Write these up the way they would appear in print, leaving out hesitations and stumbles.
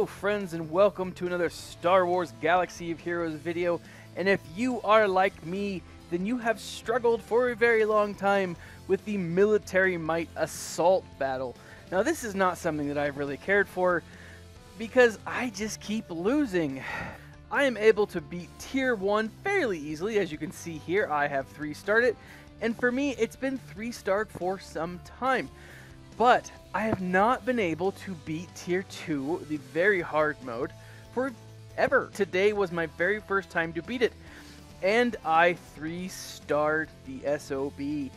Hello friends and welcome to another Star Wars Galaxy of Heroes video. And if you are like me, then you have struggled for a very long time with the Military Might Assault Battle. Now this is not something that I've really cared for because I just keep losing. I am able to beat Tier 1 fairly easily. As you can see here, I have 3-starred it. And for me, it's been 3-starred for some time. But I have not been able to beat Tier 2, the very hard mode, forever. Today was my very first time to beat it. And I 3-starred the SOB.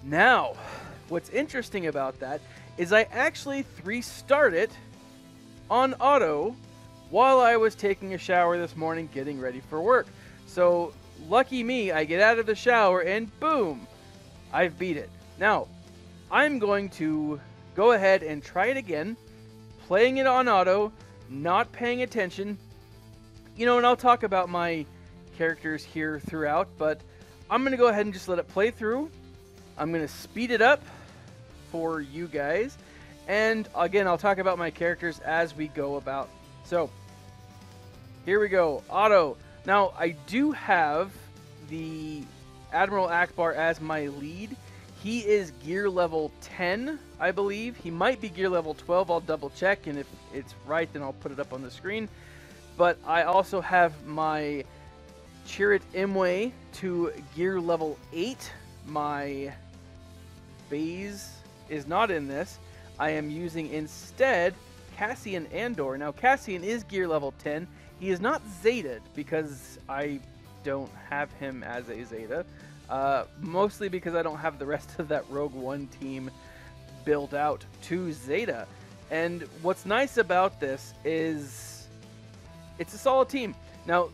Now, what's interesting about that is I actually 3-starred it on auto while I was taking a shower this morning getting ready for work. So, lucky me, I get out of the shower and boom, I've beat it. Now, I'm going to go ahead and try it again, playing it on auto, not paying attention. You know, and I'll talk about my characters here throughout, but I'm going to go ahead and just let it play through. I'm going to speed it up for you guys, and again, I'll talk about my characters as we go about. So, here we go, auto. Now, I do have the Admiral Akbar as my lead. He is gear level 10, I believe. He might be gear level 12. I'll double check, and if it's right, then I'll put it up on the screen. But I also have my Chirrut Imwe to gear level 8. My Baze is not in this. I am using instead Cassian Andor. Now, Cassian is gear level 10. He is not Zetaed because I don't have him as a Zeta. Mostly because I don't have the rest of that Rogue One team built out to Zeta. And what's nice about this is it's a solid team. Now,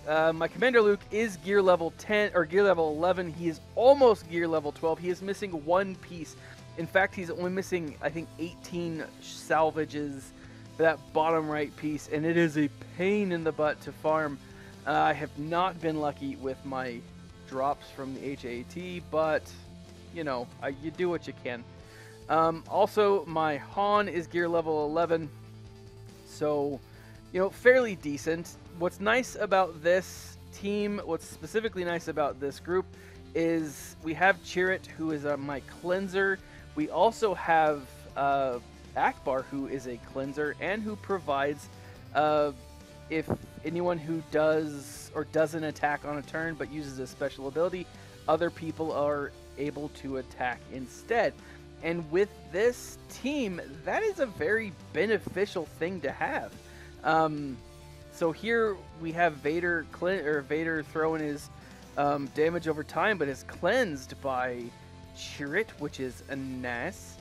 my Commander Luke is gear level 10 or gear level 11. He is almost gear level 12. He is missing one piece. In fact, he's only missing, I think, 18 salvages for that bottom right piece, and it is a pain in the butt to farm. I have not been lucky with my drops from the HAT, but you know, you do what you can. Also, my Han is gear level 11, so you know, fairly decent. What's nice about this team, what's specifically nice about this group, is we have Chirrut, who is my cleanser. We also have Akbar, who is a cleanser and who provides if anyone who does or doesn't attack on a turn but uses a special ability, other people are able to attack instead. And with this team, that is a very beneficial thing to have. So here we have Vader throwing his damage over time, but is cleansed by Chirrut, which is a nice.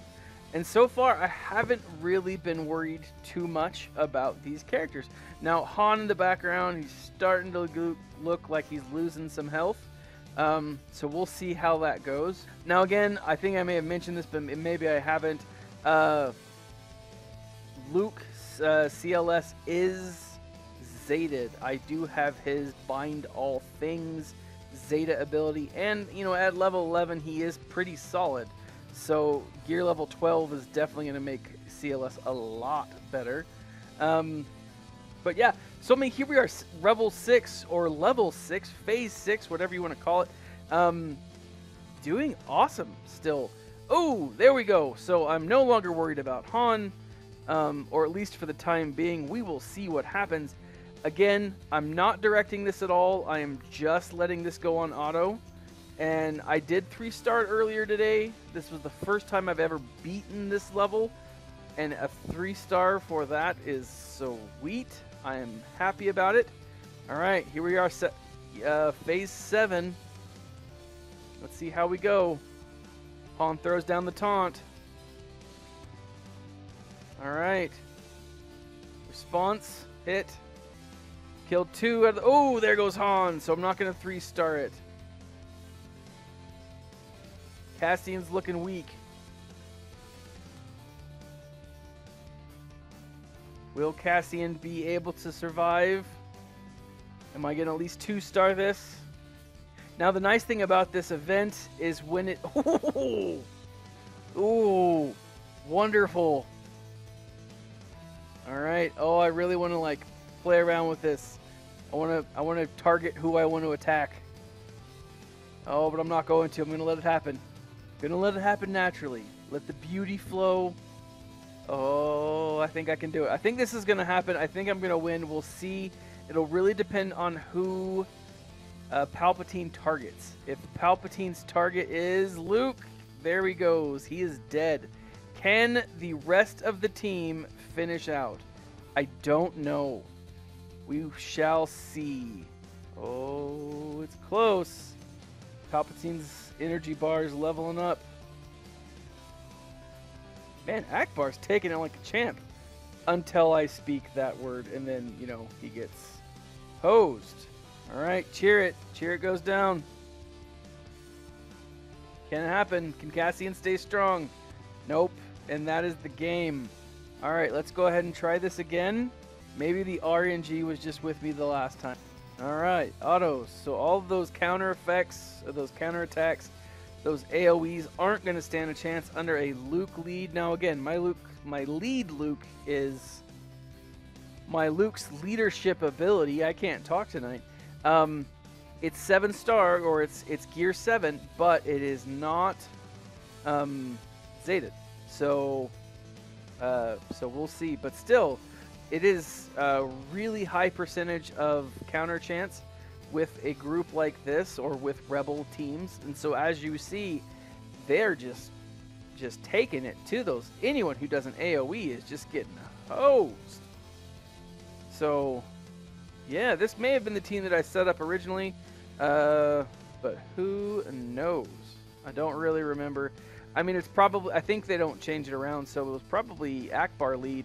And so far, I haven't really been worried too much about these characters. Now, Han in the background, he's starting to look like he's losing some health. So we'll see how that goes. Now, again, I think I may have mentioned this, but maybe I haven't. Luke's CLS is Zetaed. I do have his Bind All Things Zeta ability. And, you know, at level 11, he is pretty solid. So gear level 12 is definitely going to make CLS a lot better. But yeah, so I mean, here we are, Rebel 6 or Level 6, Phase 6, whatever you want to call it. Doing awesome still. Oh, there we go. So I'm no longer worried about Han, or at least for the time being. We will see what happens. Again, I'm not directing this at all. I am just letting this go on auto. And I did 3-star earlier today. This was the first time I've ever beaten this level. And a 3-star for that is sweet. I am happy about it. Alright, here we are, Phase 7. Let's see how we go. Han throws down the taunt. Alright. Response, hit. Killed 2 out of the... Oh, there goes Han. So I'm not going to 3-star it. Cassian's looking weak. Will Cassian be able to survive? Am I going to at least 2-star this? Now, the nice thing about this event is when it... Ooh, wonderful. All right. Oh, I really want to like play around with this. I want to target who I want to attack. Oh, but I'm not going to. I'm going to let it happen. Gonna let it happen naturally. Let the beauty flow. Oh, I think I can do it. I think this is gonna happen. I think I'm gonna win. We'll see. It'll really depend on who Palpatine targets. If Palpatine's target is Luke, there he goes. He is dead. Can the rest of the team finish out? I don't know. We shall see. Oh, it's close. Palpatine's energy bar is leveling up. Man, Akbar's taking it like a champ. Until I speak that word, and then, you know, he gets hosed. Alright, cheer it. Cheer it goes down. Can it happen? Can Cassian stay strong? Nope. And that is the game. Alright, let's go ahead and try this again. Maybe the RNG was just with me the last time. Alright, autos. So all of those counter effects, or those counter attacks, those AoEs aren't going to stand a chance under a Luke lead. Now again, my lead Luke is my Luke's leadership ability. I can't talk tonight. It's 7-star, or it's gear 7, but it is not Zated. So we'll see. But still, it is a really high percentage of counter chance with a group like this, or with rebel teams. And so as you see, they're just taking it to those. Anyone who does an AoE is just getting hosed. So yeah, this may have been the team that I set up originally, but who knows? I don't really remember. I mean, it's probably, I think they don't change it around, so it was probably Akbar lead.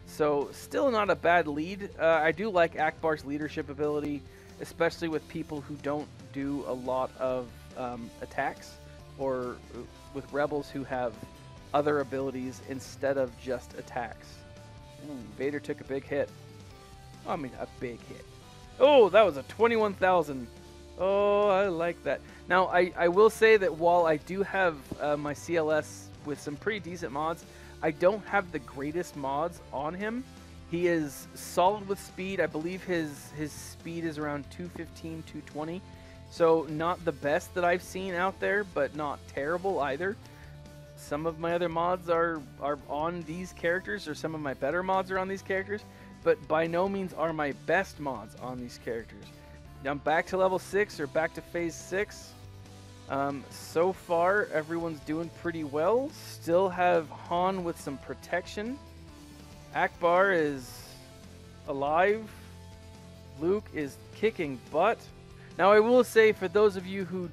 So still not a bad lead. I do like Akbar's leadership ability, especially with people who don't do a lot of attacks, or with rebels who have other abilities instead of just attacks. Vader took a big hit. I mean, a big hit. Oh, that was a 21,000. Oh, I like that. Now, I will say that while I do have my CLS with some pretty decent mods, I don't have the greatest mods on him. He is solid with speed. I believe his speed is around 215, 220. So not the best that I've seen out there, but not terrible either. Some of my other mods are on these characters, or some of my better mods are on these characters, but by no means are my best mods on these characters. Now I'm back to level 6, or back to phase 6. So far, everyone's doing pretty well. Still have Han with some protection. Akbar is alive. Luke is kicking butt. Now I will say, for those of you who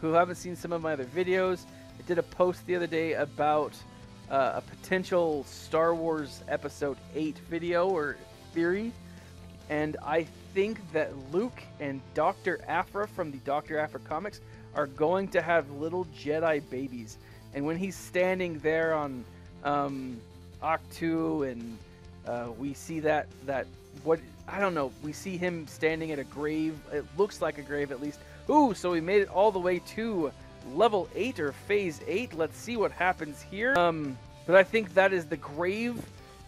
who haven't seen some of my other videos, I did a post the other day about a potential Star Wars Episode 8 video or theory, and I think that Luke and Dr. Aphra from the Dr. Aphra comics are going to have little Jedi babies, and when he's standing there on Ahch-To, and we see that what, I don't know, we see him standing at a grave. It looks like a grave, at least. Ooh, so we made it all the way to level 8, or phase 8. Let's see what happens here. But I think that is the grave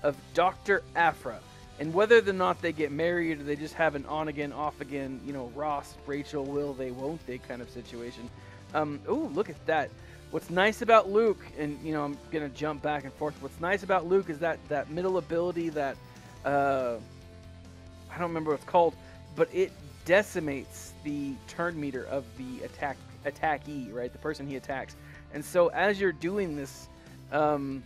of Dr. Aphra. And whether or not they get married, or they just have an on again, off again, you know, Ross, Rachel, will they, won't they kind of situation. Ooh, look at that. What's nice about Luke, and, you know, I'm going to jump back and forth. What's nice about Luke is that middle ability that, I don't remember what it's called, but it decimates the turn meter of the attackee, right? The person he attacks. And so as you're doing this, I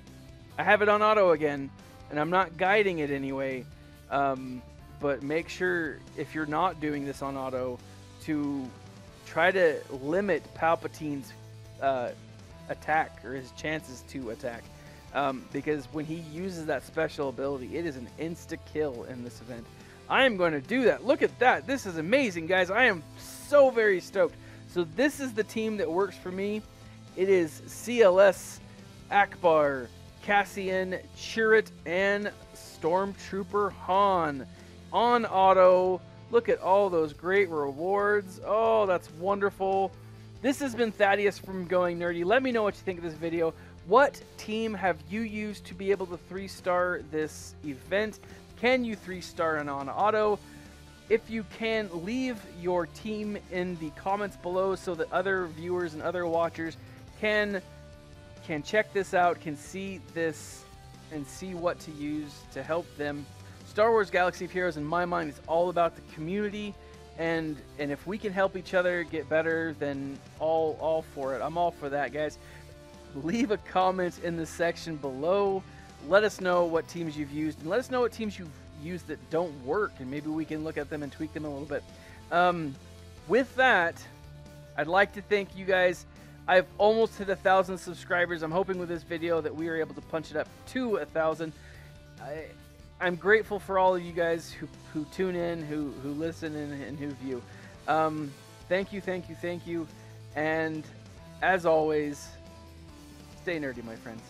have it on auto again, and I'm not guiding it anyway, but make sure, if you're not doing this on auto, to try to limit Palpatine's attack, or his chances to attack, because when he uses that special ability, it is an insta-kill in this event. I am going to do that. Look at that. This is amazing, guys. I am so very stoked. So this is the team that works for me. It is CLS, Akbar, Cassian, Chirrut, and Stormtrooper Han on auto. Look at all those great rewards. Oh, that's wonderful. This has been Thaddeus from Going Nerdy. Let me know what you think of this video. What team have you used to be able to 3-star this event? Can you 3-star an on auto? If you can, leave your team in the comments below so that other viewers and other watchers can check this out, can see this, and see what to use to help them. Star Wars Galaxy of Heroes, in my mind, is all about the community, and if we can help each other get better, then all for it. I'm all for that, guys. Leave a comment in the section below. Let us know what teams you've used, and let us know what teams you've used that don't work, and maybe we can look at them and tweak them a little bit. With that, I'd like to thank you guys. I've almost hit 1,000 subscribers. I'm hoping with this video that we are able to punch it up to 1,000. I'm grateful for all of you guys who tune in, who listen, and who view. Thank you, and as always, stay nerdy, my friends.